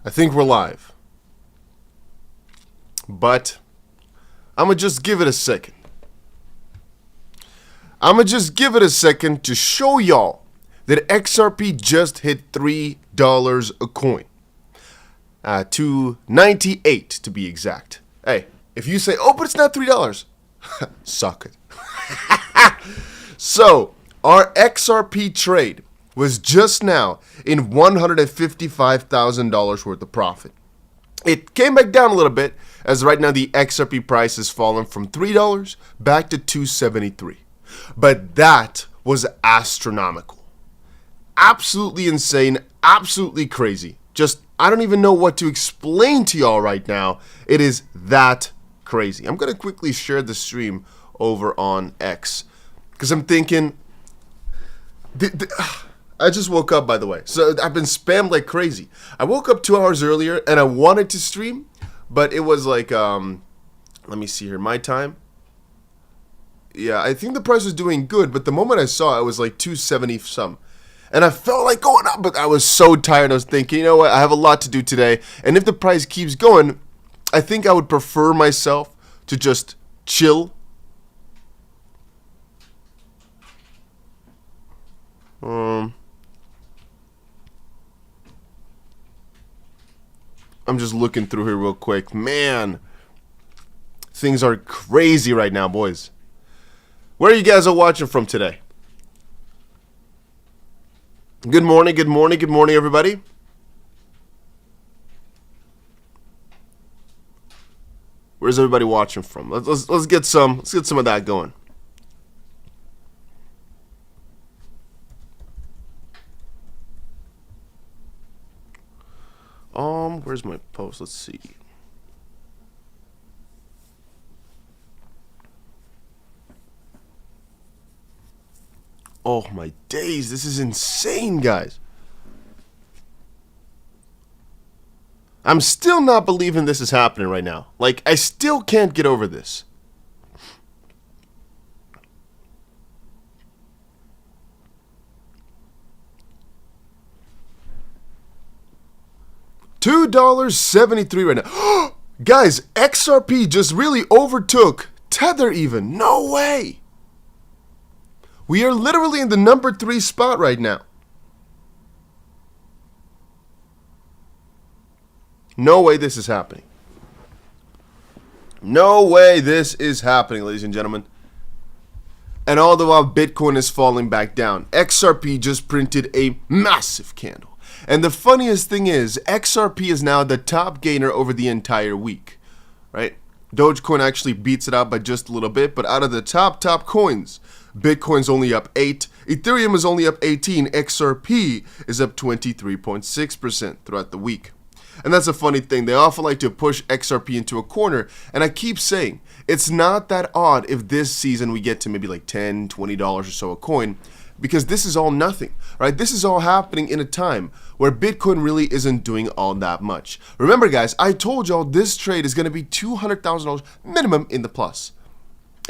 I think we're live. But I'm going to just give it a second. To show y'all that XRP just hit $3 a coin. $2.98 to be exact. Hey, if you say, oh, but it's not $3, suck it. So, our XRP trade was just now in $155,000 worth of profit. It came back down a little bit, as right now the XRP price has fallen from $3 back to $2.73. But that was astronomical. Absolutely insane, absolutely crazy. Just, I don't even know what to explain to y'all right now. It is that crazy. I'm going to quickly share the stream over on X, because I'm thinking, I just woke up, by the way, so I've been spammed like crazy. I woke up 2 hours earlier, and I wanted to stream, but it was like, let me see here, my time. Yeah, I think the price was doing good, but the moment I saw it, it was like 270 some. And I felt like going up, but I was so tired. I was thinking, you know what, I have a lot to do today, and if the price keeps going, I think I would prefer myself to just chill. I'm just looking through here real quick. Man, things are crazy right now, boys. Where are you guys all watching from today? Good morning, good morning, good morning, everybody. Where's everybody watching from? Let's get some of that going. Where's my post? Let's see. Oh my days, this is insane, guys. I'm still not believing this is happening right now. Like, I still can't get over this. $2.73 right now. Guys, XRP just really overtook Tether even. No way. We are literally in the number 3 spot right now. No way this is happening. No way this is happening, ladies and gentlemen. And all the while Bitcoin is falling back down, XRP just printed a massive candle. And the funniest thing is, XRP is now the top gainer over the entire week, right? Dogecoin actually beats it out by just a little bit, but out of the top coins, Bitcoin's only up 8, Ethereum is only up 18, XRP is up 23.6% throughout the week. And that's a funny thing, they often like to push XRP into a corner, and I keep saying, it's not that odd if this season we get to maybe like $10, $20 or so a coin, because this is all nothing, right? This is all happening in a time where Bitcoin really isn't doing all that much. Remember, guys, I told y'all this trade is going to be $200,000 minimum in the plus.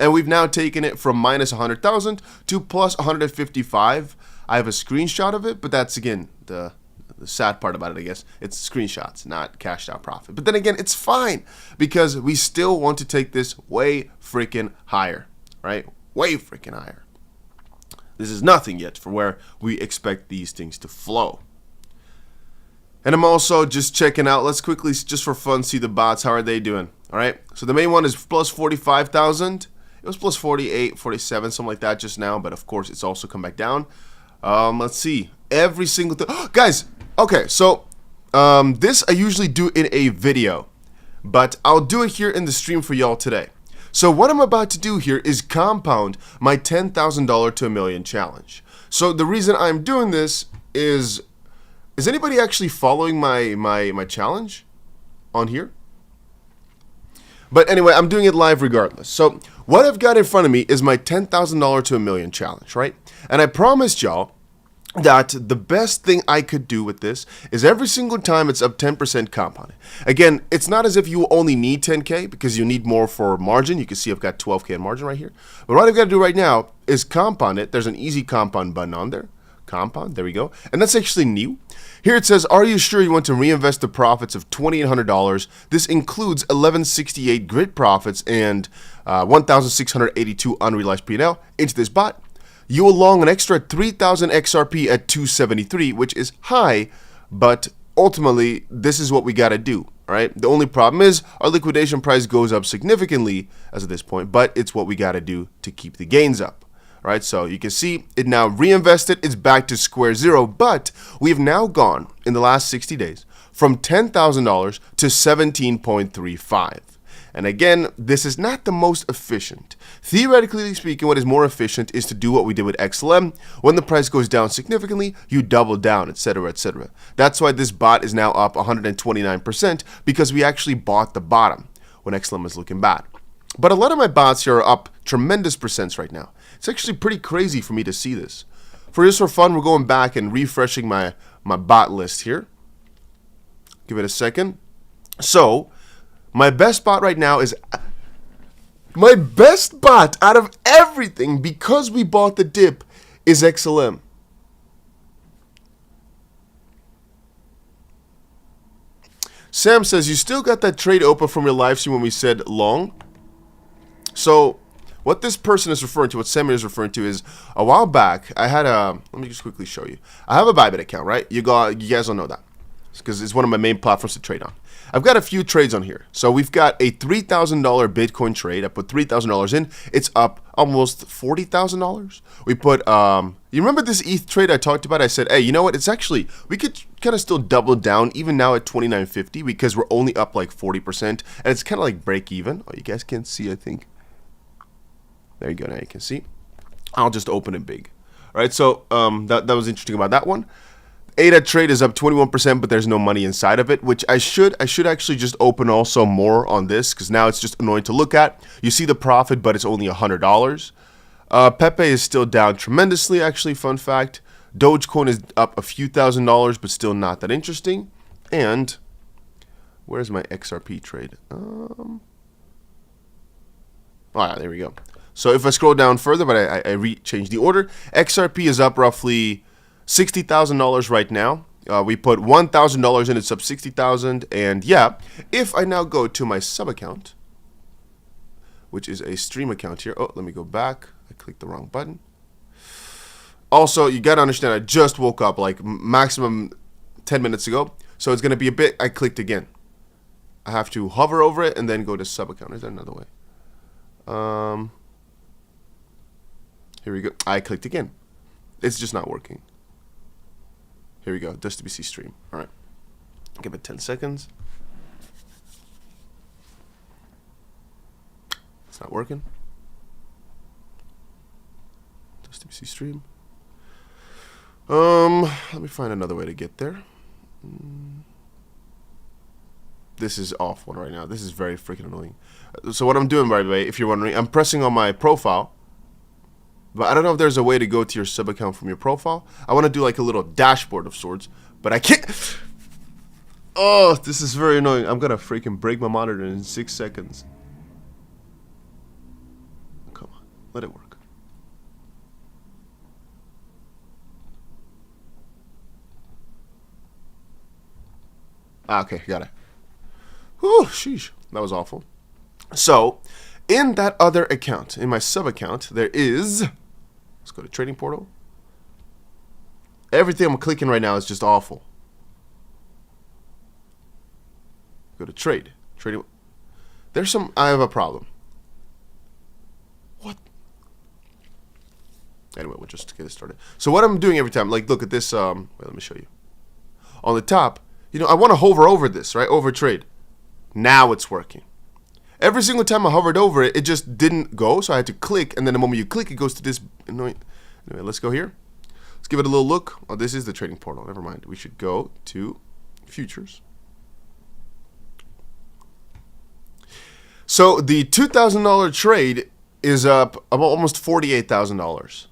And we've now taken it from minus 100,000 to plus 155. I have a screenshot of it, but that's, again, the sad part about it, I guess. It's screenshots, not cashed out profit. But then again, it's fine because we still want to take this way freaking higher, right? Way freaking higher. This is nothing yet for where we expect these things to flow. And I'm also just checking out, let's quickly, just for fun, see the bots. How are they doing? All right. So the main one is plus 45,000. It was plus 48, 47, something like that just now. But of course, it's also come back down. Let's see. Every single thing. Guys, okay. So this I usually do in a video, but I'll do it here in the stream for y'all today. So what I'm about to do here is compound my $10,000 to $1 million challenge. So the reason I'm doing this is anybody actually following my challenge on here? But anyway, I'm doing it live regardless. So what I've got in front of me is my $10,000 to $1 million challenge, right? And I promised y'all that the best thing I could do with this is every single time it's up 10% compounded. Again, it's not as if you only need 10K because you need more for margin. You can see I've got 12K in margin right here. But what I've got to do right now is compound it. There's an easy compound button on there. compound. There we go. And that's actually new. Here it says, are you sure you want to reinvest the profits of $2,800? This includes 1168 grid profits and 1,682 unrealized P&L into this bot. You will long an extra 3,000 XRP at 273, which is high, but ultimately, this is what we got to do, right? The only problem is our liquidation price goes up significantly as of this point, but it's what we got to do to keep the gains up. Right, so you can see it now reinvested, it's back to square zero, but we've now gone in the last 60 days from $10,000 to 17.35. And again, this is not the most efficient. Theoretically speaking, what is more efficient is to do what we did with XLM. When the price goes down significantly, you double down, etc., etc. That's why this bot is now up 129% because we actually bought the bottom when XLM is looking bad. But a lot of my bots here are up tremendous percents right now. It's actually pretty crazy for me to see this. For fun, we're going back and refreshing my bot list here. Give it a second. So, my best bot right now is... My best bot out of everything, because we bought the dip, is XLM. Sam says, you still got that trade open from your live stream when we said long? So, what this person is referring to, what Samir is referring to, is a while back, I had a, let me just quickly show you. I have a Bybit account, right? You guys don't know that, because it's one of my main platforms to trade on. I've got a few trades on here. So we've got a $3,000 Bitcoin trade. I put $3,000 in. It's up almost $40,000. We put, you remember this ETH trade I talked about? I said, hey, you know what? It's actually, we could kind of still double down even now at $29.50 because we're only up like 40%. And it's kind of like break even. Oh, you guys can't see, I think. There you go. Now you can see. I'll just open it big. All right. So that was interesting about that one. ADA trade is up 21%, but there's no money inside of it, which I should actually just open also more on this because now it's just annoying to look at. You see the profit, but it's only $100. Pepe is still down tremendously, actually, fun fact. Dogecoin is up a few $1,000s, but still not that interesting. And where's my XRP trade? Oh, yeah, there we go. So if I scroll down further, but I changed the order, XRP is up roughly $60,000 right now. We put $1,000 in, it's up $60,000. And yeah, if I now go to my sub account, which is a stream account here. Oh, let me go back. I clicked the wrong button. Also, you gotta understand, I just woke up like maximum 10 minutes ago. So it's gonna be a bit, I clicked again. I have to hover over it and then go to sub account. Is there another way? Here we go. I clicked again. It's just not working. Here we go, DustyBC stream. All right, give it 10 seconds. It's not working. DustyBC stream. Let me find another way to get there. This is awful right now. This is very freaking annoying. So what I'm doing, by the way, if you're wondering, I'm pressing on my profile. But I don't know if there's a way to go to your sub account from your profile. I want to do like a little dashboard of sorts, but I can't. Oh, this is very annoying. I'm going to freaking break my monitor in 6 seconds. Come on, let it work. Okay, got it. Whew, sheesh, that was awful. So, in that other account, in my sub account, there is... Let's go to trading portal. Everything I'm clicking right now is just awful. Go to trade. Trading. There's some... I have a problem. What? Anyway, we'll just get it started. So what I'm doing every time, like look at this, wait, let me show you. On the top, you know, I want to hover over this, right? Over trade. Now it's working. Every single time I hovered over it, it just didn't go, so I had to click, and then the moment you click, it goes to this annoying... Anyway, let's go here. Let's give it a little look. Oh, this is the trading portal. Never mind. We should go to futures. So the $2,000 trade is up almost $48,000.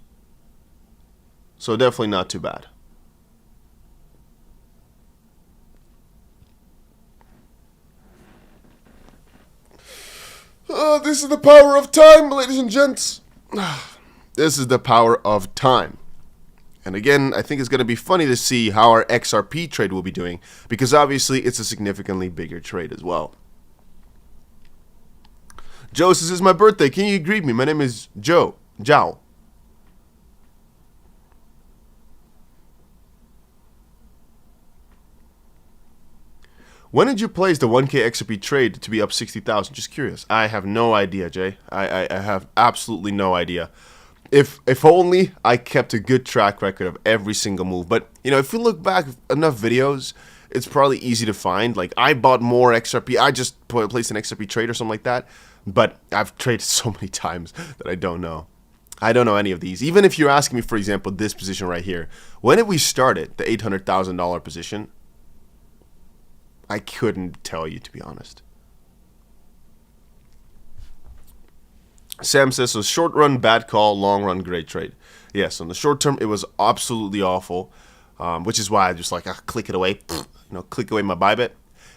So definitely not too bad. This is the power of time, ladies and gents. This is the power of time. And again, I think it's going to be funny to see how our XRP trade will be doing, because obviously it's a significantly bigger trade as well. Joe says, "It's my birthday. Can you greet me? My name is Joe. Zhao." When did you place the 1K XRP trade to be up 60,000? Just curious. I have no idea, Jay. I have absolutely no idea. If only I kept a good track record of every single move. But, you know, if we look back enough videos, it's probably easy to find. Like, I bought more XRP. I just placed an XRP trade or something like that. But I've traded so many times that I don't know. I don't know any of these. Even if you're asking me, for example, this position right here. When did we start it? The $800,000 position? I couldn't tell you, to be honest. Sam says, so short run, bad call, long run, great trade. Yes, on the short term, it was absolutely awful, which is why I just like, click it away, click away my buy bet.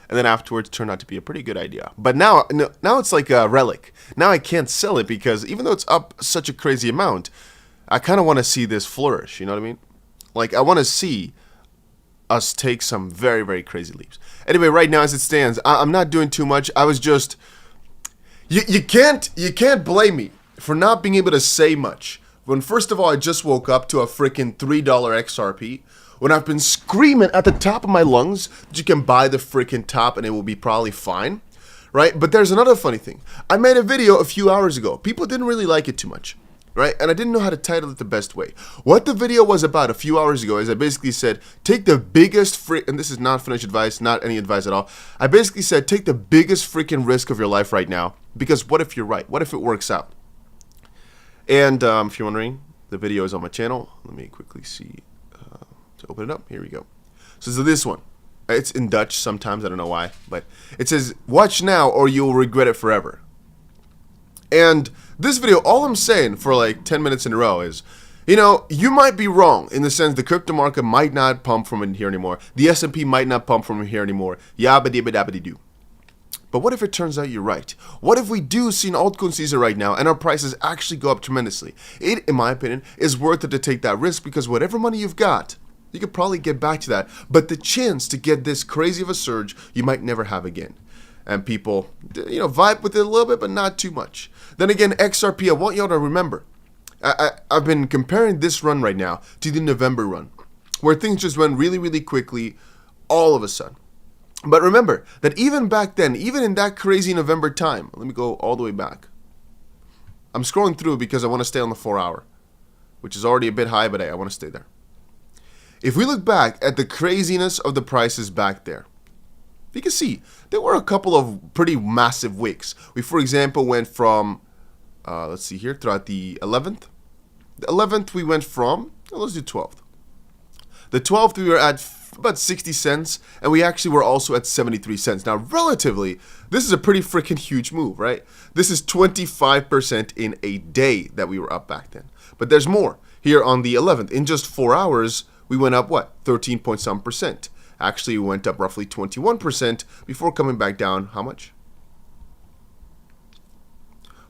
And then afterwards, it turned out to be a pretty good idea. But now it's like a relic. Now I can't sell it because even though it's up such a crazy amount, I kind of want to see this flourish, you know what I mean? Like, I want to see us take some very, very crazy leaps. Anyway, right now as it stands, I'm not doing too much. I was just, you can't blame me for not being able to say much. When first of all, I just woke up to a freaking $3 XRP, when I've been screaming at the top of my lungs that you can buy the freaking top and it will be probably fine, right? But there's another funny thing. I made a video a few hours ago. People didn't really like it too much. Right? And I didn't know how to title it the best way. What the video was about a few hours ago is I basically said, take the biggest and this is not financial advice, not any advice at all. I basically said, take the biggest freaking risk of your life right now, because what if you're right? What if it works out? And if you're wondering, the video is on my channel. Let me quickly see to open it up. Here we go. So this one. It's in Dutch sometimes, I don't know why, but it says, watch now or you'll regret it forever. And this video, all I'm saying for like 10 minutes in a row is, you might be wrong in the sense the crypto market might not pump from in here anymore. The S&P might not pump from here anymore. Yabba-dabba-dabba-doo. But what if it turns out you're right? What if we do see an altcoin season right now and our prices actually go up tremendously? It, in my opinion, is worth it to take that risk because whatever money you've got, you could probably get back to that. But the chance to get this crazy of a surge, you might never have again. And people, vibe with it a little bit, but not too much. Then again, XRP, I want y'all to remember, I've been comparing this run right now to the November run, where things just went really, really quickly, all of a sudden. But remember that even back then, even in that crazy November time, let me go all the way back. I'm scrolling through because I want to stay on the 4 hour, which is already a bit high, but hey, I want to stay there. If we look back at the craziness of the prices back there, you can see there were a couple of pretty massive wicks. We, for example, went from, let's see here, throughout the 11th. The 11th, we went from, let's do 12th. The 12th, we were at about 60 cents, and we actually were also at 73 cents. Now, relatively, this is a pretty freaking huge move, right? This is 25% in a day that we were up back then. But there's more. Here on the 11th, in just 4 hours, we went up, what, 13 point some percent. Actually, we went up roughly 21% before coming back down, how much?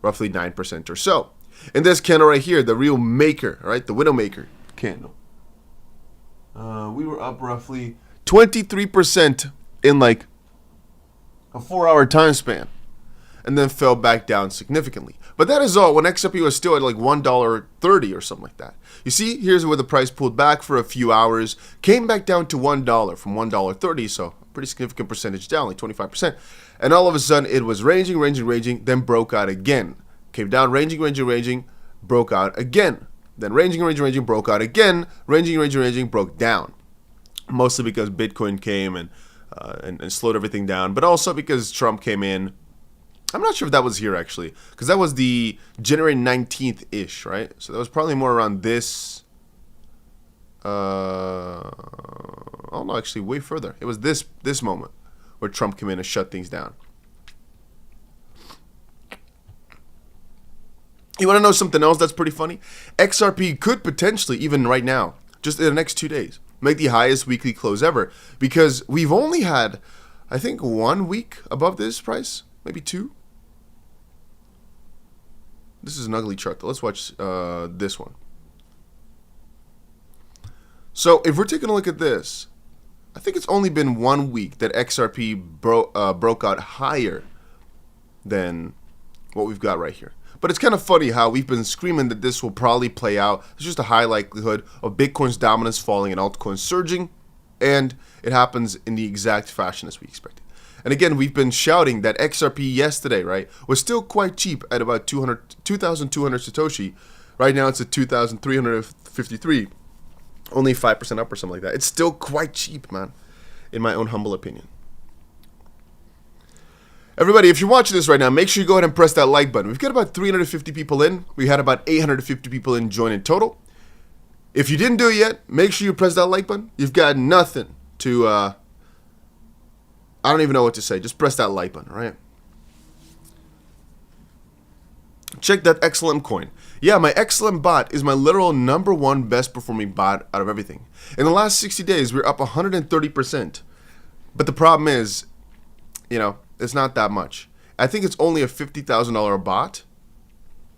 Roughly 9% or so. And this candle right here, the real maker, right? The Widowmaker candle. We were up roughly 23% in like a 4 hour time span. And then fell back down significantly. But that is all when XRP was still at like $1.30 or something like that. You see, here's where the price pulled back for a few hours, came back down to $1 from $1.30, so a pretty significant percentage down, like 25%. And all of a sudden, it was ranging, then broke out again. Came down, ranging, broke out again. Then ranging, broke out again, ranging, broke down. Mostly because Bitcoin came and slowed everything down, but also because Trump came in. I'm not sure if that was here, actually, because that was the January 19th-ish, right? So that was probably more around this, oh, no, actually, way further. It was this moment where Trump came in and shut things down. You want to know something else that's pretty funny? XRP could potentially, even right now, just in the next 2 days, make the highest weekly close ever, because we've only had, I think, 1 week above this price, maybe 2. This is an ugly chart, though. Let's watch this one. So if we're taking a look at this, I think it's only been 1 week that XRP broke out higher than what we've got right here. But it's kind of funny how we've been screaming that this will probably play out. There's just a high likelihood of Bitcoin's dominance falling and altcoins surging, and it happens in the exact fashion as we expected. And again, we've been shouting that XRP yesterday, right, was still quite cheap at about 2,200 Satoshi. Right now it's at 2,353, only 5% up or something like that. It's still quite cheap, man, in my own humble opinion. Everybody, if you're watching this right now, make sure you go ahead and press that like button. We've got about 350 people in. We had about 850 people in join in total. If you didn't do it yet, make sure you press that like button. You've got nothing to, I don't even know what to say. Just press that like button, all right? Check that XLM coin. Yeah, my XLM bot is my literal #1 best performing bot out of everything. In the last 60 days, we're up 130%. But the problem is, you know, it's not that much. I think it's only a $50,000 bot.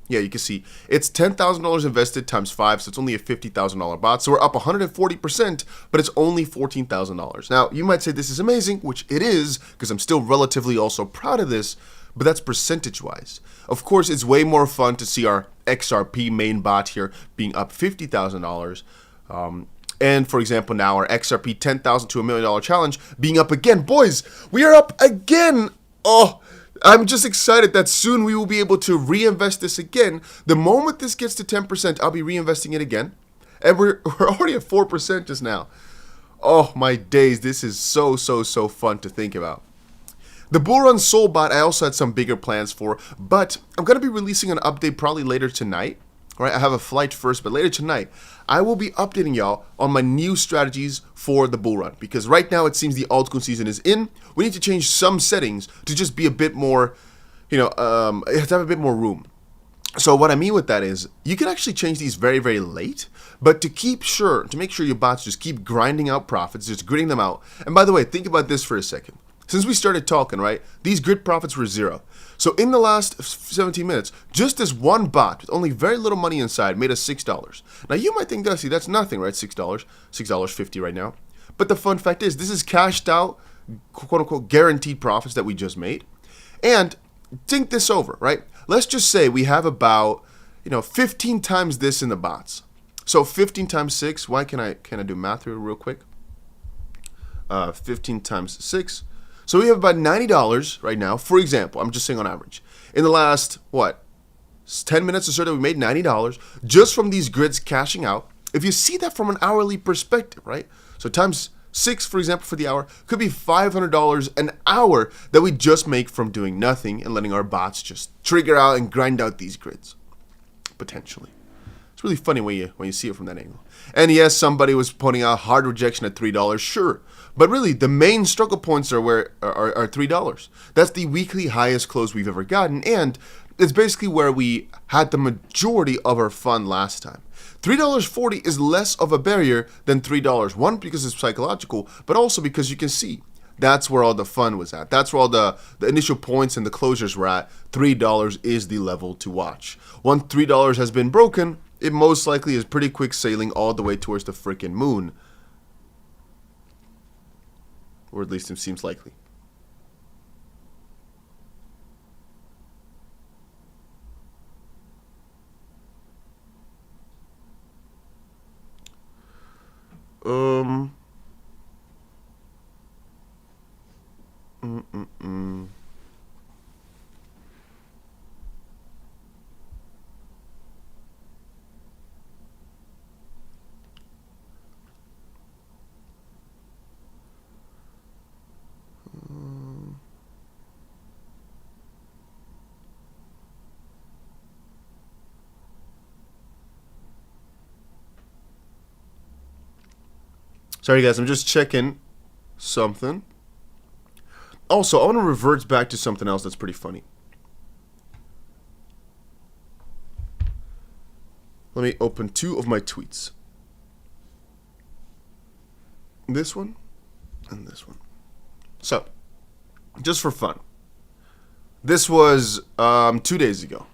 Yeah, you can see it's $10,000 invested times 5, so it's only a $50,000 bot. So we're up 140%, but it's only $14,000. Now, you might say this is amazing, which it is, because I'm still relatively also proud of this, but that's percentage-wise. Of course, it's way more fun to see our XRP main bot here being up $50,000. And for example, now our XRP 10,000 to $1 million challenge being up again. Boys, we are up again. Oh, I'm just excited that soon we will be able to reinvest this again. The moment this gets to 10%, I'll be reinvesting it again. And we're already at 4% just now. Oh, my days. This is so fun to think about. The Bull Run Soul bot, I also had some bigger plans for, but I'm going to be releasing an update probably later tonight. All right, I have a flight first, but later tonight, I will be updating y'all on my new strategies for the bull run. Because right now, it seems the altcoin season is in. We need to change some settings to just be a bit more, you know, to have a bit more room. So what I mean with that is, you can actually change these very late, but to make sure your bots just keep grinding out profits, just gritting them out. And by the way, think about this for a second. Since we started talking, right, these grid profits were 0. So in the last 17 minutes, just this one bot with only very little money inside made us $6. Now you might think, Dusty, that's nothing, right? $6, $6.50 right now. But the fun fact is, this is cashed out, quote unquote, guaranteed profits that we just made. And think this over, right? Let's just say we have about, 15 times this in the bots. So 15 times 6, why can I do math here real quick? 15 times 6. So we have about $90 right now, for example. I'm just saying on average. In the last, 10 minutes or so that we made $90 just from these grids cashing out. If you see that from an hourly perspective, right? So times 6, for example, for the hour, could be $500 an hour that we just make from doing nothing and letting our bots just trigger out and grind out these grids, potentially. It's really funny when you see it from that angle. And yes, somebody was pointing out hard rejection at $3, sure. But really, the main struggle points are $3. That's the weekly highest close we've ever gotten, and it's basically where we had the majority of our fun last time. $3.40 is less of a barrier than $3. One, because it's psychological, but also because you can see that's where all the fun was at. That's where all the initial points and the closures were at. $3 is the level to watch. Once $3 has been broken, it most likely is pretty quick sailing all the way towards the freaking moon. Or at least it seems likely. Sorry guys, I'm just checking something. Also, I want to revert back to something else that's pretty funny. Let me open 2 of my tweets. This one and this one. So, just for fun. This was 2 days ago.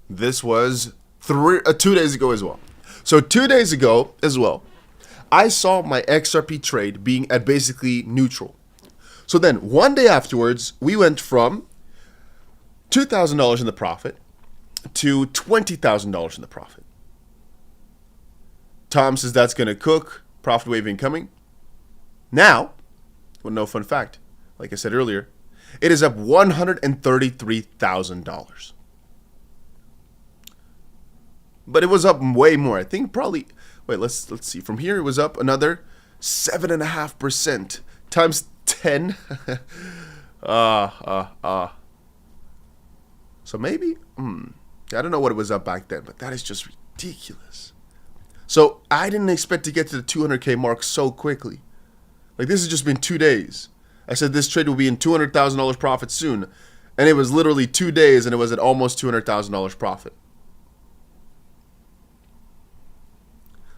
This was 2 days ago as well. So 2 days ago as well, I saw my XRP trade being at basically neutral. So then one day afterwards, we went from $2,000 in the profit to $20,000 in the profit. Tom says that's going to cook. Profit wave incoming. Now, well, no fun fact. Like I said earlier, it is up $133,000. But it was up way more. I think probably, wait, let's see. From here, it was up another 7.5% times 10. So maybe, I don't know what it was up back then, but that is just ridiculous. So I didn't expect to get to the 200K mark so quickly. Like, this has just been 2 days. I said this trade will be in $200,000 profit soon. And it was literally 2 days and it was at almost $200,000 profit.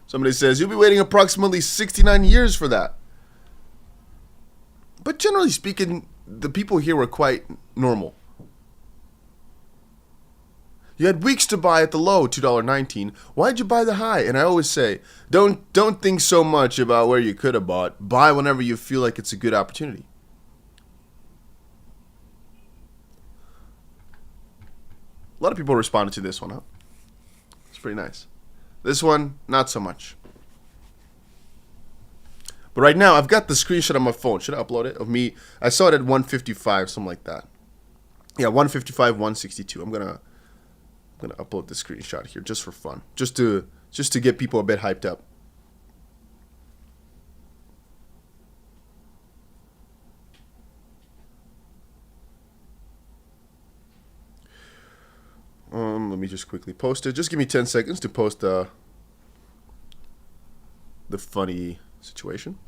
Somebody says, you'll be waiting approximately 69 years for that. But generally speaking, the people here were quite normal. You had weeks to buy at the low, $2.19. Why'd you buy the high? And I always say, don't think so much about where you could have bought. Buy whenever you feel like it's a good opportunity. A lot of people responded to this one, huh? It's pretty nice. This one, not so much. But right now, I've got the screenshot on my phone. Should I upload it? Of me. I saw it at 155, something like that. Yeah, 155, 162. I'm gonna upload the screenshot here just for fun, just to get people a bit hyped up. Let me just quickly post it. Just give me 10 seconds to post the funny situation.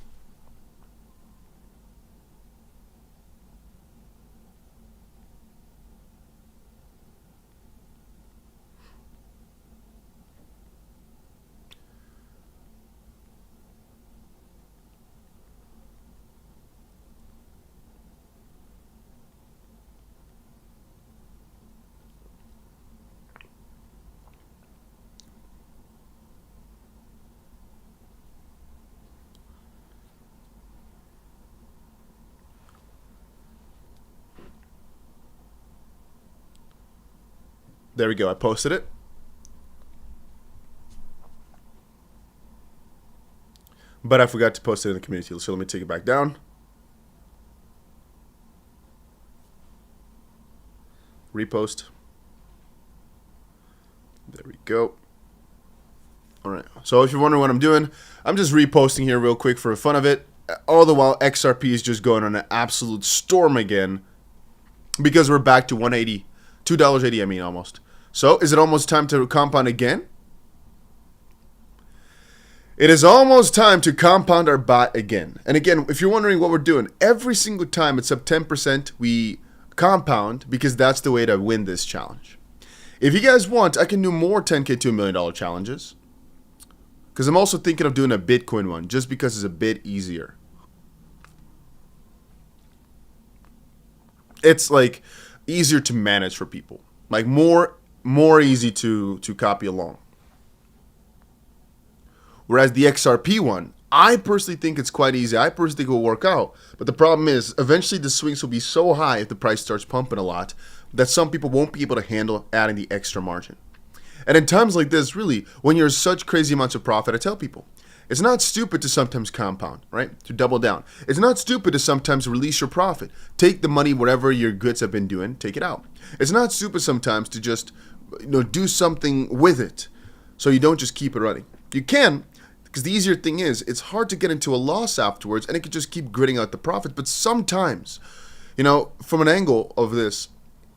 There we go. I posted it. But I forgot to post it in the community. So let me take it back down. Repost. There we go. All right. So if you're wondering what I'm doing, I'm just reposting here real quick for the fun of it. All the while, XRP is just going on an absolute storm again because we're back to 180, $2.80. I mean, almost. So, is it almost time to compound again? It is almost time to compound our bot again. And again, if you're wondering what we're doing, every single time it's up 10%, we compound because that's the way to win this challenge. If you guys want, I can do more 10K to $1 million challenges. Because I'm also thinking of doing a Bitcoin one, just because it's a bit easier. It's like easier to manage for people. Like more easy to copy along. Whereas the XRP one, I personally think it's quite easy. I personally think it will work out. But the problem is, eventually the swings will be so high if the price starts pumping a lot that some people won't be able to handle adding the extra margin. And in times like this, really, when you're such crazy amounts of profit, I tell people, it's not stupid to sometimes compound, right? To double down. It's not stupid to sometimes release your profit. Take the money, whatever your goods have been doing, take it out. It's not stupid sometimes to just do something with it so you don't just keep it running. You can, because the easier thing is, it's hard to get into a loss afterwards and it could just keep gritting out the profit. But sometimes, from an angle of this,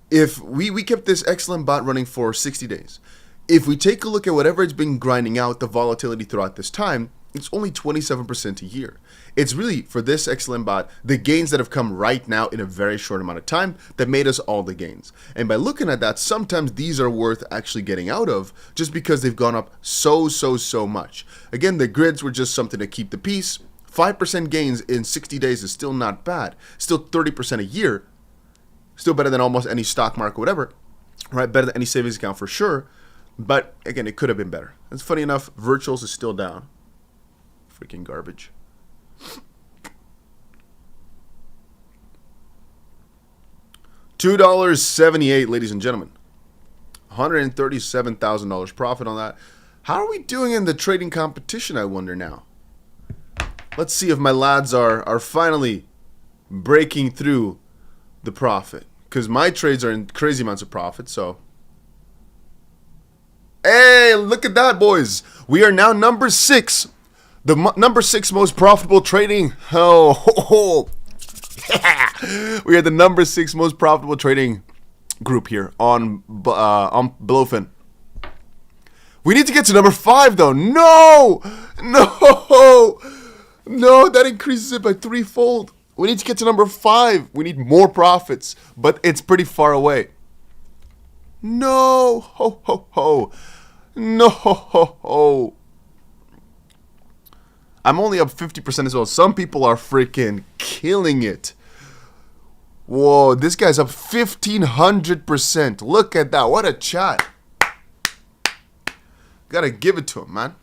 if we kept this excellent bot running for 60 days, if we take a look at whatever it's been grinding out, the volatility throughout this time, it's only 27% a year. It's really, for this excellent bot, the gains that have come right now in a very short amount of time that made us all the gains. And by looking at that, sometimes these are worth actually getting out of just because they've gone up so much. Again, the grids were just something to keep the peace. 5% gains in 60 days is still not bad. Still 30% a year. Still better than almost any stock market, whatever. Right? Better than any savings account for sure. But again, it could have been better. It's funny enough, virtuals is still down. Freaking garbage. $2.78, ladies and gentlemen. $137,000 profit on that. How are we doing in the trading competition, I wonder now? Let's see if my lads are finally breaking through the profit. Because my trades are in crazy amounts of profit, so... Hey, look at that, boys. We are now number 6. The number 6 most profitable trading. Oh, yeah. We are the number 6 most profitable trading group here on Blowfin. We need to get to number 5, though. No! No! No, that increases it by 3-fold. We need to get to number 5. We need more profits, but it's pretty far away. No! Ho, ho, ho. No! Ho, ho, ho. I'm only up 50% as well. Some people are freaking killing it. Whoa, this guy's up 1,500%. Look at that. What a chat. Gotta give it to him, man.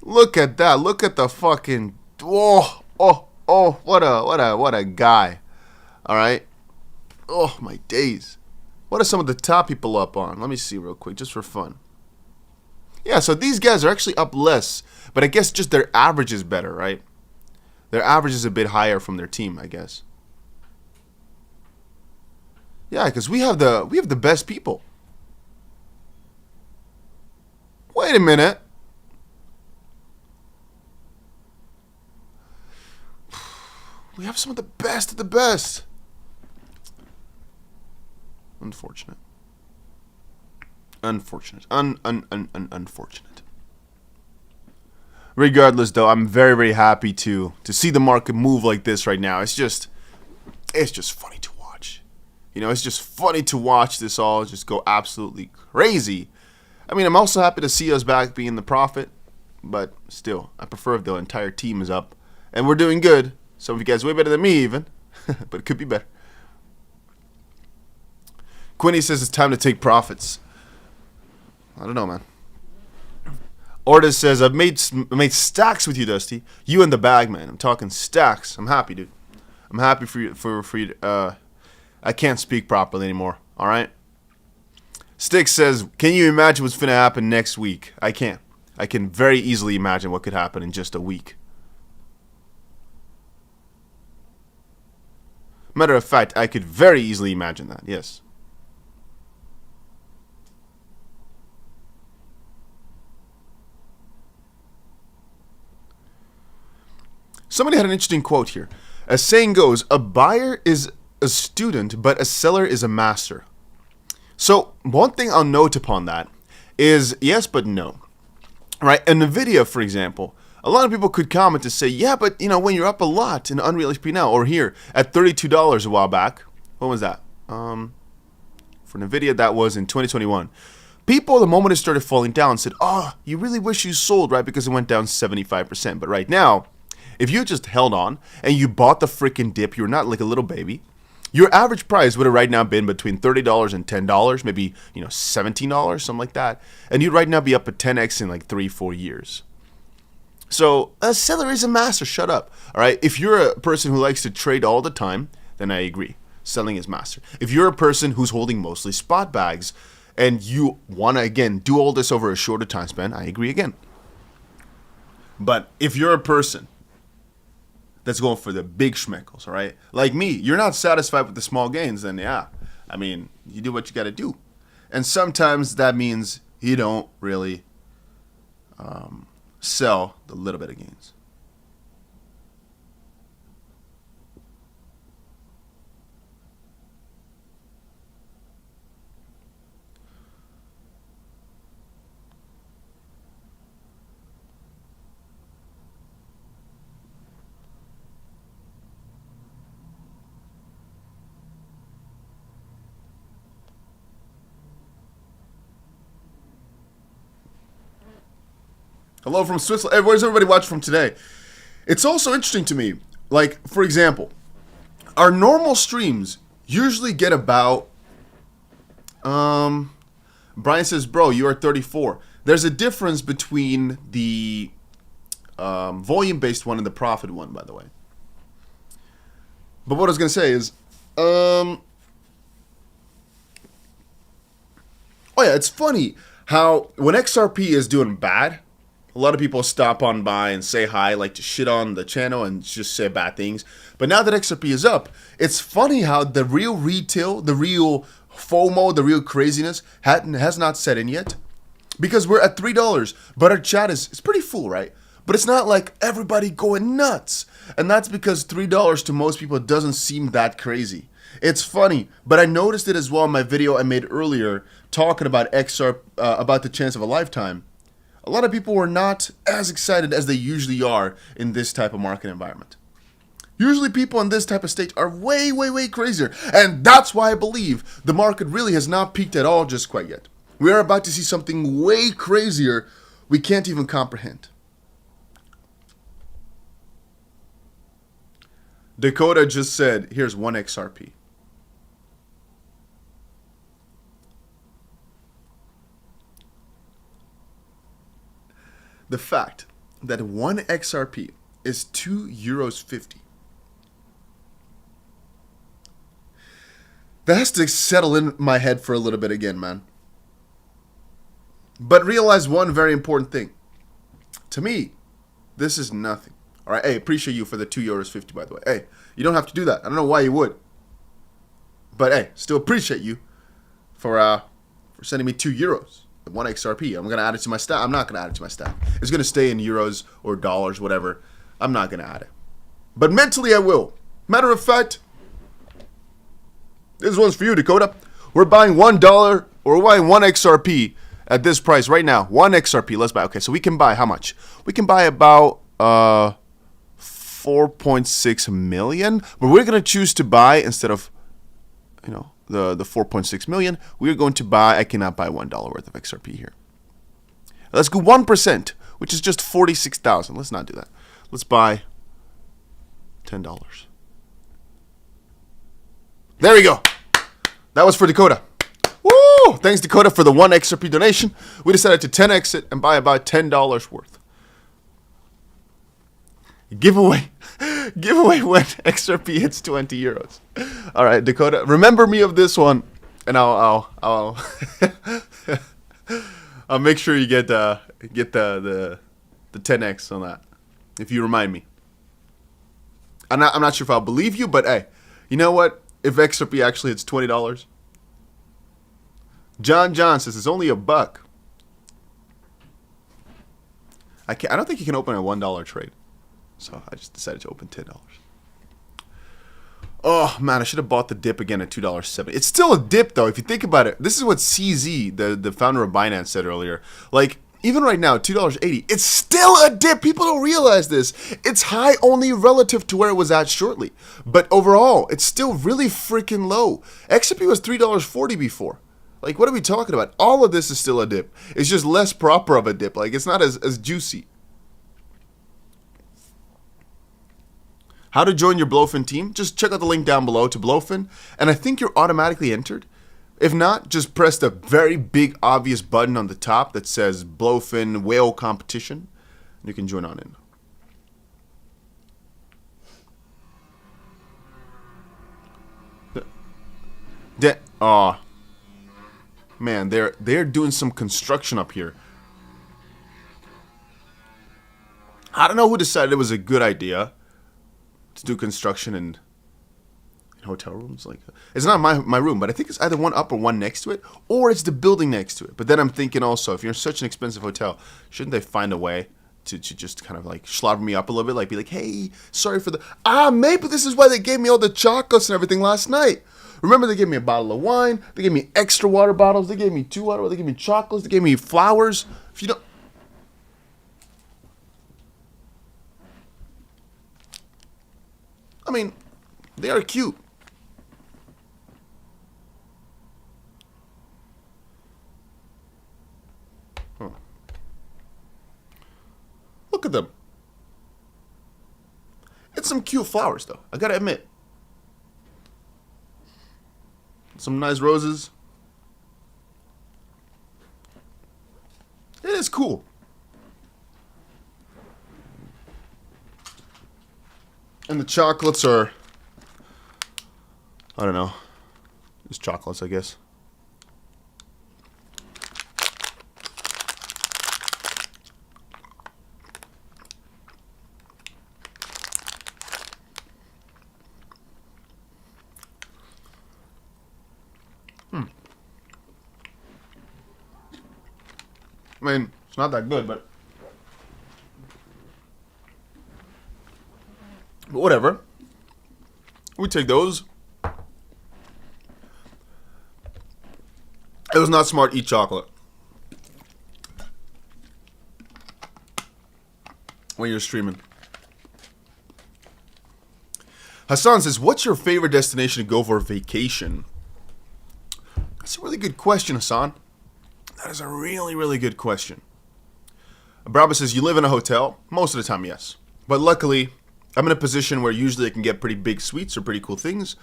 Look at that. Look at the fucking... Oh, oh, oh. What a guy. All right. Oh, my days. What are some of the top people up on? Let me see real quick, just for fun. Yeah, so these guys are actually up less, but I guess just their average is better, right? Their average is a bit higher from their team, I guess. Yeah, because we have the best people. Wait a minute. We have some of the best of the best. Unfortunate. Unfortunate. Unfortunate. Regardless, though, I'm very, very happy to see the market move like this right now. It's just funny to watch. You know, it's just funny to watch this all just go absolutely crazy. I mean, I'm also happy to see us back being the profit, but still, I prefer if the entire team is up. And we're doing good. Some of you guys way better than me even, but it could be better. Quinny says it's time to take profits. I don't know, man. Ordis says, I've made stacks with you, Dusty. You in the bag, man. I'm talking stacks. I'm happy, dude. I'm happy for you. For you. I can't speak properly anymore. All right. Sticks says, can you imagine what's finna happen next week? I can. I can very easily imagine what could happen in just a week. Matter of fact, I could very easily imagine that. Yes. Somebody had an interesting quote here. As saying goes, a buyer is a student, but a seller is a master. So one thing I'll note upon that is yes, but no. Right? In NVIDIA, for example, a lot of people could comment to say, yeah, but you know, when you're up a lot in Unreal HP now, or here at $32 a while back, when was that? For NVIDIA, that was in 2021. People, the moment it started falling down, said, oh, you really wish you sold, right? Because it went down 75%. But right now, if you just held on and you bought the freaking dip, you're not like a little baby, your average price would have right now been between $30 and $10, maybe, you know, $17, something like that. And you'd right now be up at 10x in like 3-4 years. So a seller is a master. Shut up. All right. If you're a person who likes to trade all the time, then I agree. Selling is master. If you're a person who's holding mostly spot bags and you want to, again, do all this over a shorter time span, I agree again. But if you're a person that's going for the big schmeckles, all right, like me, you're not satisfied with the small gains, then yeah, I mean, you do what you got to do. And sometimes that means you don't really sell the little bit of gains. Hello from Switzerland. Hey, where's everybody watching from today? It's also interesting to me, like, for example, our normal streams usually get about, Brian says, bro, you are 34. There's a difference between the volume-based one and the profit one, by the way. But what I was going to say is, oh yeah, it's funny how when XRP is doing bad, a lot of people stop on by and say hi, like to shit on the channel and just say bad things. But now that XRP is up, it's funny how the real retail, the real FOMO, the real craziness has not set in yet. Because we're at $3, but our chat is pretty full, right? But it's not like everybody going nuts. And that's because $3 to most people doesn't seem that crazy. It's funny, but I noticed it as well in my video I made earlier talking about XRP, about the chance of a lifetime. A lot of people were not as excited as they usually are in this type of market environment. Usually people in this type of state are way, way, way crazier. And that's why I believe the market really has not peaked at all just quite yet. We are about to see something way crazier we can't even comprehend. Dakota just said, here's 1 XRP. The fact that 1 XRP is €2.50. That has to settle in my head for a little bit again, man. But realize one very important thing. To me, this is nothing. All right, hey, appreciate you for the €2.50, by the way. Hey, you don't have to do that. I don't know why you would. But hey, still appreciate you for sending me €2. 1 XRP. I'm going to add it to my stack. I'm not going to add it to my stack. It's going to stay in euros or dollars, whatever. I'm not going to add it. But mentally, I will. Matter of fact, this one's for you, Dakota. We're buying $1 or we're buying 1 XRP at this price right now. 1 XRP. Let's buy. Okay, so we can buy how much? We can buy about 4.6 million. But we're going to choose to buy instead of, you know, the 4.6 million, we're going to buy, I cannot buy $1 worth of XRP here. Let's go 1%, which is just 46,000. Let's not do that. Let's buy $10. There we go. That was for Dakota. Woo! Thanks, Dakota, for the 1 XRP donation. We decided to 10x it and buy about $10 worth. Giveaway when XRP hits 20 euros. All right, Dakota, remember me of this one, and I'll I'll make sure you get the 10x on that if you remind me. I'm not sure if I'll believe you, but hey, you know what? If XRP actually hits $20, John says it's only $1. I don't think you can open a $1 trade. So I just decided to open $10. Oh, man, I should have bought the dip again at $2.70. It's still a dip, though, if you think about it. This is what CZ, the founder of Binance, said earlier. Like, even right now, $2.80, it's still a dip. People don't realize this. It's high only relative to where it was at shortly. But overall, it's still really freaking low. XRP was $3.40 before. Like, what are we talking about? All of this is still a dip. It's just less proper of a dip. Like, it's not as juicy. How to join your Blowfin team? Just check out the link down below to Blowfin, and I think you're automatically entered. If not, just press the very big obvious button on the top that says Blowfin Whale Competition, and you can join on in. Man, they're doing some construction up here. I don't know who decided it was a good idea to do construction in hotel rooms. Like, it's not my room, but I think it's either one up or one next to it, or it's the building next to it. But then I'm thinking also, if you're in such an expensive hotel, shouldn't they find a way to just kind of like slobber me up a little bit, like be like, hey, sorry for the maybe this is why they gave me all the chocolates and everything last night. Remember, they gave me a bottle of wine, they gave me extra water bottles, they gave me 2 water bottles, they gave me chocolates, they gave me flowers. If you don't, I mean, they are cute. Huh. Look at them. It's some cute flowers, though. I gotta admit. Some nice roses. It is cool. And the chocolates are, I don't know, just chocolates, I guess. I mean, it's not that good, but whatever. We take those. It was not smart to eat chocolate when you're streaming. Hassan says, what's your favorite destination to go for a vacation? That's a really good question, Hassan. That is a really, really good question. Brabba says, you live in a hotel? Most of the time, yes. But luckily, I'm in a position where usually I can get pretty big suites or pretty cool things.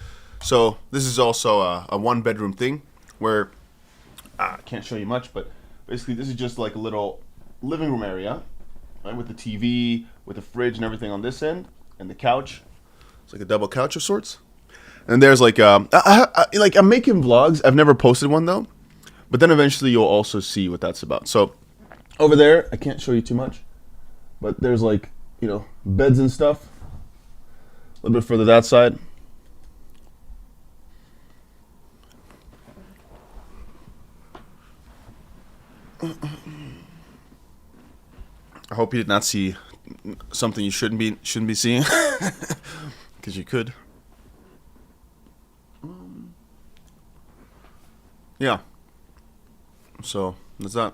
So this is also a one-bedroom thing where, I can't show you much, but basically this is just like a little living room area, right, with the TV, with the fridge and everything on this end, and the couch. It's like a double couch of sorts. And there's like, I'm making vlogs. I've never posted one though. But then eventually you'll also see what that's about. So over there, I can't show you too much, but there's like, you know, beds and stuff. A little bit further that side. I hope you did not see something you shouldn't be seeing, because you could. Yeah. So that's that.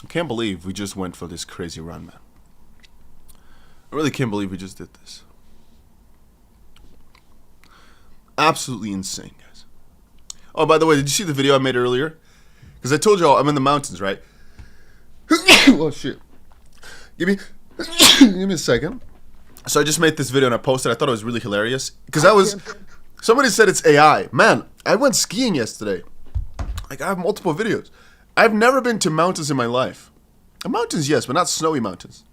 I can't believe we just went for this crazy run, man. I really can't believe we just did this. Absolutely insane, guys. Oh, by the way, did you see the video I made earlier? Because I told y'all I'm in the mountains, right? Oh, shit. Give me a second. So I just made this video and I posted. I thought it was really hilarious. Because somebody said it's AI. Man, I went skiing yesterday. Like, I have multiple videos. I've never been to mountains in my life. Mountains, yes, but not snowy mountains.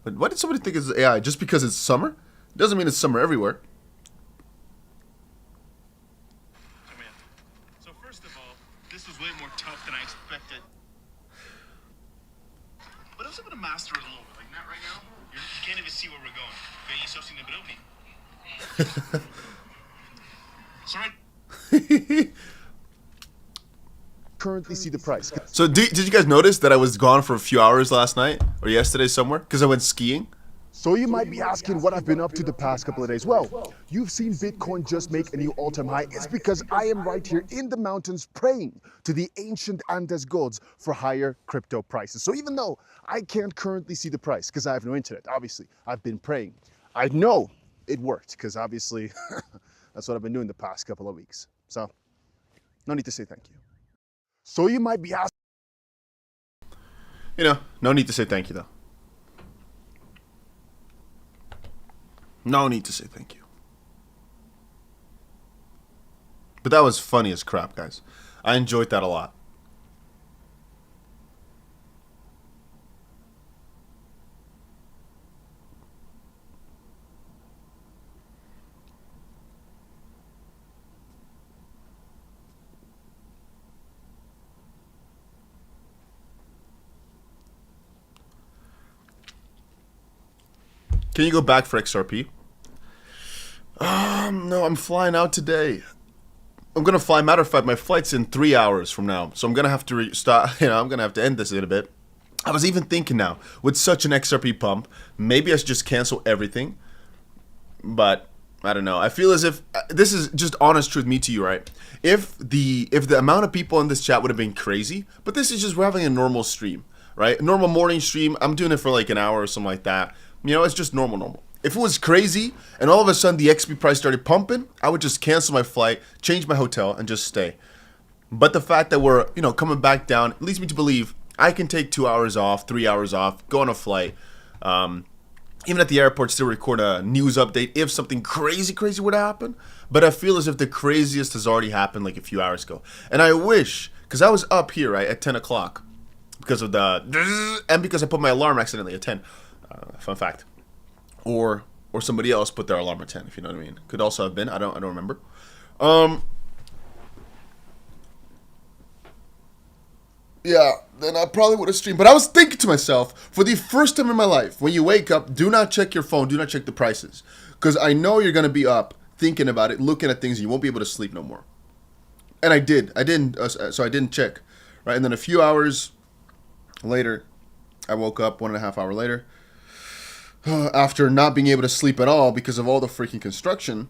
But why did somebody think it's AI? Just because it's summer? It doesn't mean it's summer everywhere. So first of all, this was way more tough than I expected. But I was able to master it a little bit. Like, not right now. You can't even see where we're going. Okay, you still see the building. So right. Currently see the price. So did you guys notice that I was gone for a few hours last night or yesterday somewhere because I went skiing? So you might be asking what I've been up to the past couple of days. Well, you've seen Bitcoin just make a new all-time high. It's because I am right here in the mountains praying to the ancient Andes gods for higher crypto prices. So even though I can't currently see the price because I have no internet, obviously, I've been praying. I know it worked because obviously that's what I've been doing the past couple of weeks. So no need to say thank you. So you might be asking. You know, no need to say thank you though. No need to say thank you. But that was funny as crap, guys. I enjoyed that a lot. Can you go back for XRP? No, I'm flying out today. I'm gonna fly. Matter of fact, my flight's in 3 hours from now, so I'm gonna have to start. You know, I'm gonna have to end this in a bit. I was even thinking now, with such an XRP pump, maybe I should just cancel everything. But I don't know. I feel as if this is just honest truth, me to you, right? If the amount of people in this chat would have been crazy, but this is just we're having a normal stream, right? A normal morning stream. I'm doing it for like an hour or something like that. You know, it's just normal. If it was crazy and all of a sudden the XP price started pumping, I would just cancel my flight, change my hotel, and just stay. But the fact that we're, coming back down leads me to believe I can take 2 hours off, 3 hours off, go on a flight, even at the airport, still record a news update if something crazy were to happen. But I feel as if the craziest has already happened like a few hours ago. And I wish, because I was up here, right, at 10 o'clock because of the, and because I put my alarm accidentally at 10. Fun fact. Or somebody else put their alarm at 10, if you know what I mean. Could also have been, I don't remember. Yeah, then I probably would have streamed. But I was thinking to myself, for the first time in my life, when you wake up, do not check your phone, do not check the prices. Because I know you're going to be up, thinking about it, looking at things, and you won't be able to sleep no more. And I didn't, so I didn't check. Right, and then a few hours later, I woke up 1.5 hours later, after not being able to sleep at all because of all the freaking construction.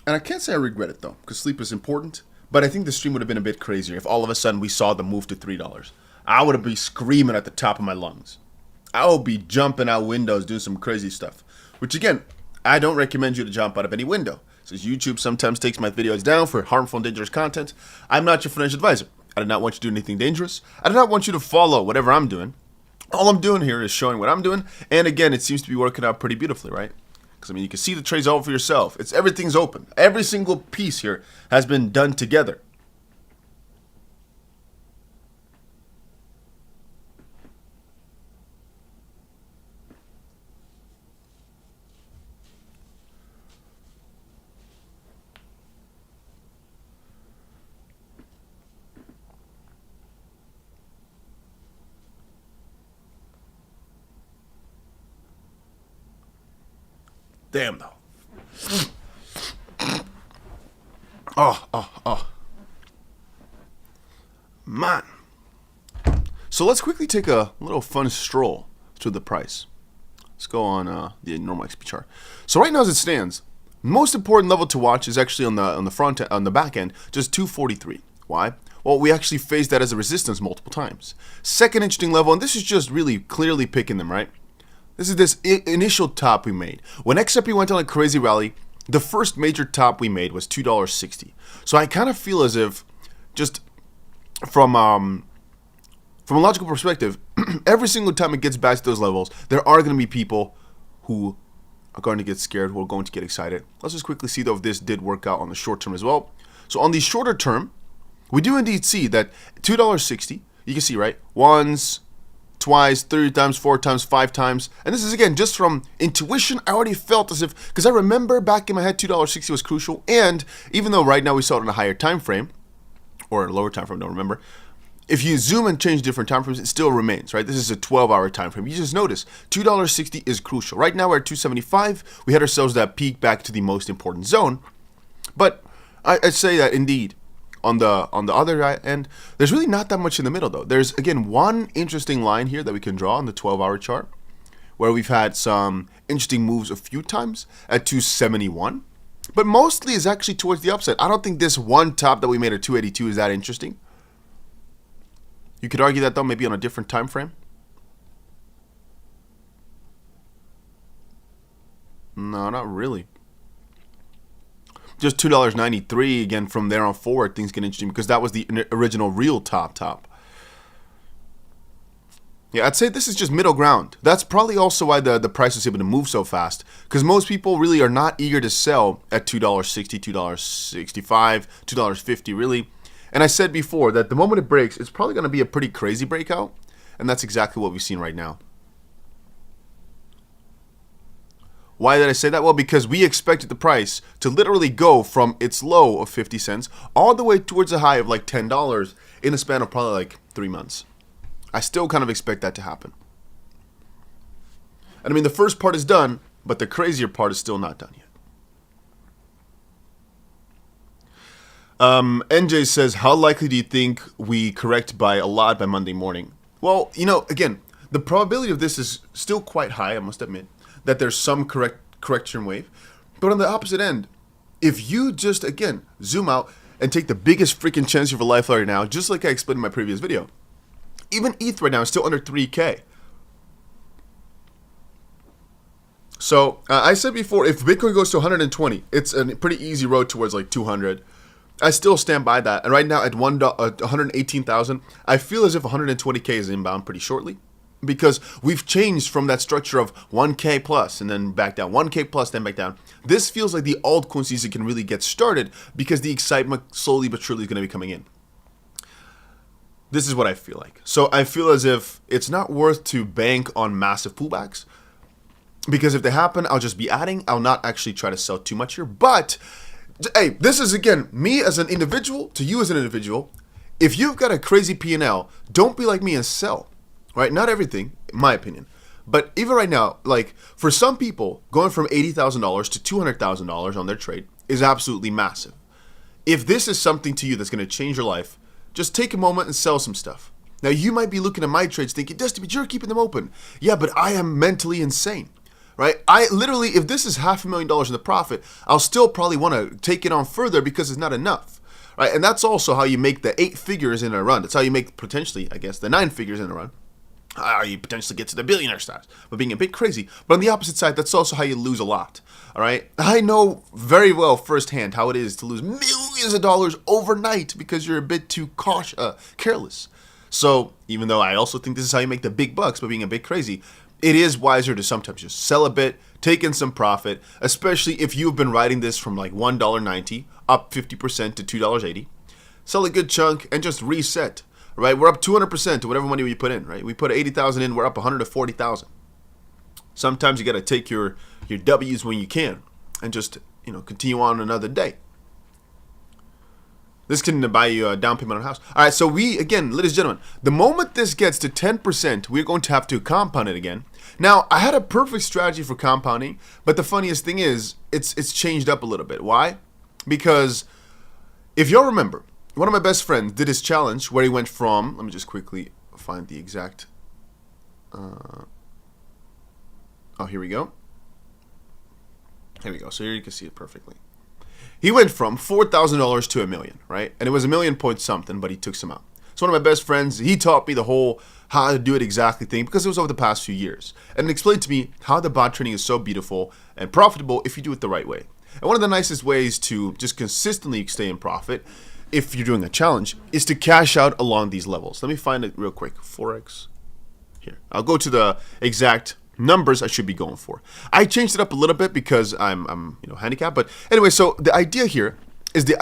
And I can't say I regret it, though, because sleep is important. But I think the stream would have been a bit crazier if all of a sudden we saw the move to $3. I would have been screaming at the top of my lungs. I would be jumping out windows, doing some crazy stuff. Which, again, I don't recommend you to jump out of any window. Since YouTube sometimes takes my videos down for harmful and dangerous content, I'm not your financial advisor. I do not want you to do anything dangerous. I do not want you to follow whatever I'm doing. All I'm doing here is showing what I'm doing. And, again, it seems to be working out pretty beautifully, right? Because, I mean, you can see the trades all for yourself. Everything's open. Every single piece here has been done together. Damn, though. Oh. Man. So let's quickly take a little fun stroll through the price. Let's go on the normal XP chart. So right now as it stands, most important level to watch is actually on the back end, just 243. Why? Well, we actually faced that as a resistance multiple times. Second interesting level, and this is just really clearly picking them, right? This is this initial top we made. When XRP went on a crazy rally, the first major top we made was $2.60. So I kind of feel as if, just from a logical perspective, every single time it gets back to those levels, there are going to be people who are going to get scared, who are going to get excited. Let's just quickly see though if this did work out on the short term as well. So on the shorter term, we do indeed see that $2.60, you can see, right? Once, twice, 3 times, 4 times, 5 times. And this is, again, just from intuition. I already felt as if, because I remember back in my head, $2.60 was crucial. And even though right now we saw it in a higher time frame, or a lower time frame, don't remember, if you zoom and change different time frames, it still remains, right? This is a 12-hour time frame. You just notice $2.60 is crucial. Right now we're at $2.75. We had ourselves that peak back to the most important zone. But I'd say that indeed, on the other end, there's really not that much in the middle, though. There's, again, one interesting line here that we can draw on the 12-hour chart, where we've had some interesting moves a few times at 271, but mostly is actually towards the upside. I don't think this one top that we made at 282 is that interesting. You could argue that, though, maybe on a different time frame. No, not really. Just $2.93, again, from there on forward, things get interesting because that was the original real top. Yeah, I'd say this is just middle ground. That's probably also why the price is able to move so fast, because most people really are not eager to sell at $2.60, $2.65, $2.50, really. And I said before that the moment it breaks, it's probably going to be a pretty crazy breakout, and that's exactly what we've seen right now. Why did I say that? Well, because we expected the price to literally go from its low of 50 cents all the way towards a high of like $10 in a span of probably like 3 months. I still kind of expect that to happen. And I mean, the first part is done, but the crazier part is still not done yet. NJ says, how likely do you think we correct by a lot by Monday morning? Well, again, the probability of this is still quite high, I must admit, that there's some correction wave. But on the opposite end, if you just, again, zoom out and take the biggest freaking chance of your life right now, just like I explained in my previous video, even ETH right now is still under 3K. So I said before, if Bitcoin goes to 120, it's a pretty easy road towards like 200. I still stand by that. And right now at 118,000, I feel as if 120K is inbound pretty shortly, because we've changed from that structure of 1K plus and then back down, 1K plus, then back down. This feels like the altcoin season can really get started because the excitement slowly but surely is going to be coming in. This is what I feel like. So I feel as if it's not worth to bank on massive pullbacks, because if they happen, I'll just be adding. I'll not actually try to sell too much here. But, hey, this is, again, me as an individual to you as an individual. If you've got a crazy P&L, don't be like me and sell. Right? Not everything, in my opinion. But even right now, like, for some people, going from $80,000 to $200,000 on their trade is absolutely massive. If this is something to you that's going to change your life, just take a moment and sell some stuff. Now, you might be looking at my trades thinking, Dusty, but you're keeping them open. Yeah, but I am mentally insane. Right? I literally, if this is $500,000 in the profit, I'll still probably want to take it on further because it's not enough. Right? And that's also how you make the 8 figures in a run. That's how you make potentially, I guess, the 9 figures in a run. How you potentially get to the billionaire status, but being a bit crazy. But on the opposite side, that's also how you lose a lot. All right? I know very well firsthand how it is to lose millions of dollars overnight because you're a bit too careless. So even though I also think this is how you make the big bucks by being a bit crazy, it is wiser to sometimes just sell a bit, take in some profit, especially if you've been riding this from like $1.90 up 50% to $2.80. Sell a good chunk and just reset. Right? We're up 200% to whatever money we put in, right? We put 80,000 in, we're up 140,000. Sometimes you got to take your W's when you can and just, continue on another day. This can buy you a down payment on a house. All right, so we, again, ladies and gentlemen, the moment this gets to 10%, we're going to have to compound it again. Now, I had a perfect strategy for compounding, but the funniest thing is it's changed up a little bit. Why? Because if y'all remember, one of my best friends did his challenge where he went from, let me just quickly find the exact, here we go. Here we go. So here you can see it perfectly. He went from $4,000 to $1 million, right? And it was $1 million point something, but he took some out. So one of my best friends, he taught me the whole how to do it exactly thing because it was over the past few years. And it explained to me how the bot trading is so beautiful and profitable if you do it the right way. And one of the nicest ways to just consistently stay in profit, if you're doing a challenge, is to cash out along these levels. Let me find it real quick. Forex. Here. I'll go to the exact numbers I should be going for. I changed it up a little bit because I'm handicapped. But anyway, so the idea here is let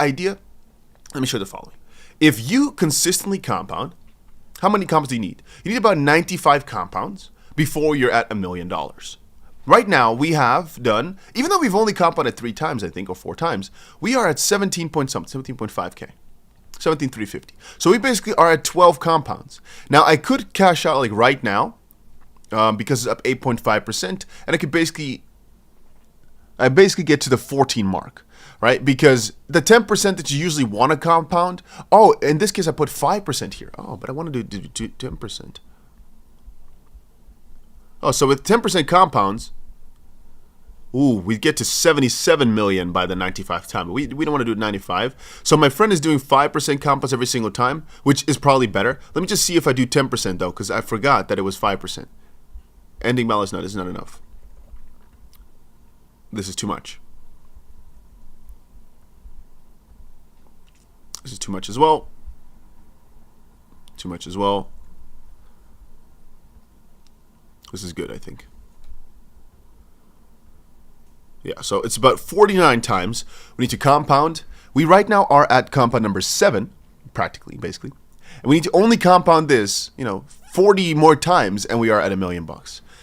me show you the following. If you consistently compound, how many compounds do you need? You need about 95 compounds before you're at $1 million. Right now, we have done, even though we've only compounded 3 times, I think, or 4 times, we are at 17 point something, 17.5K. 17,350. So we basically are at 12 compounds. Now, I could cash out like right now, because it's up 8.5%, and I basically get to the 14 mark, right? Because the 10% that you usually want to compound, in this case I put 5% here. But I want to do 10%. So with 10% compounds, we get to 77 million by the 95th time. We don't want to do it 95. So my friend is doing 5% compounds every single time, which is probably better. Let me just see if I do 10% though, because I forgot that it was 5%. Ending balance nut is not enough. This is too much. This is too much as well. Too much as well. This is good, I think. Yeah, so it's about 49 times we need to compound. We right now are at compound number 7, practically, basically. And we need to only compound this, 40 more times, and we are at $1 million.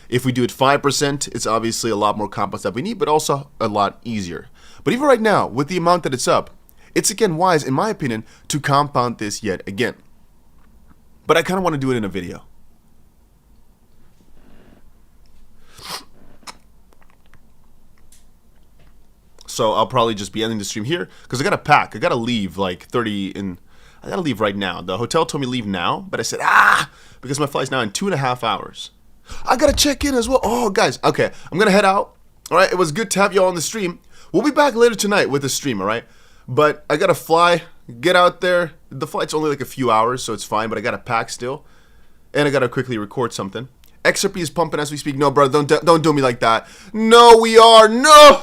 If we do it 5%, it's obviously a lot more compounds that we need, but also a lot easier. But even right now, with the amount that it's up, it's again wise, in my opinion, to compound this yet again. But I kind of want to do it in a video. So I'll probably just be ending the stream here because I got to pack. I got to leave like 30 in. I got to leave right now. The hotel told me leave now, but I said, because my flight's now in 2.5 hours. I got to check in as well. Oh, guys. Okay. I'm going to head out. All right. It was good to have y'all on the stream. We'll be back later tonight with the stream. All right. But I got to fly, get out there. The flight's only like a few hours, so it's fine, but I got to pack still. And I got to quickly record something. XRP is pumping as we speak. No, bro, don't do me like that. No, we are. No,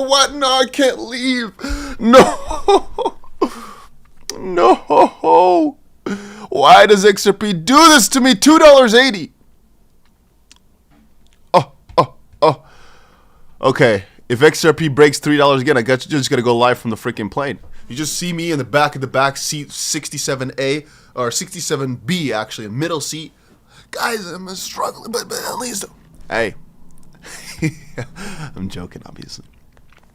what? No, I can't leave. No, no. Why does XRP do this to me? $2.80. Oh. Okay. If XRP breaks $3 again, I just gotta go live from the freaking plane. You just see me in the back of the back seat 67A or 67B actually, a middle seat. Guys, I'm struggling, but at least, hey, I'm joking, obviously.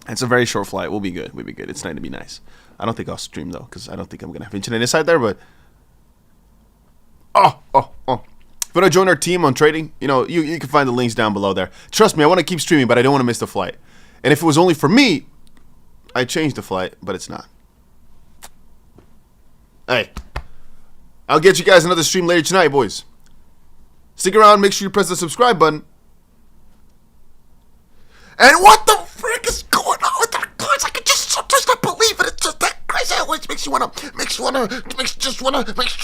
It's a very short flight. We'll be good. We'll be good. It's going to be nice. I don't think I'll stream though, because I don't think I'm gonna have internet inside there. But oh. If you want to join our team on trading, you know, you can find the links down below there. Trust me, I want to keep streaming, but I don't want to miss the flight. And if it was only for me, I'd change the flight, but it's not. Hey, I'll get you guys another stream later tonight, boys. Stick around, make sure you press the subscribe button. And what the frick is going on with our coins? I can just not believe it. It's just that crazy. It always makes you wanna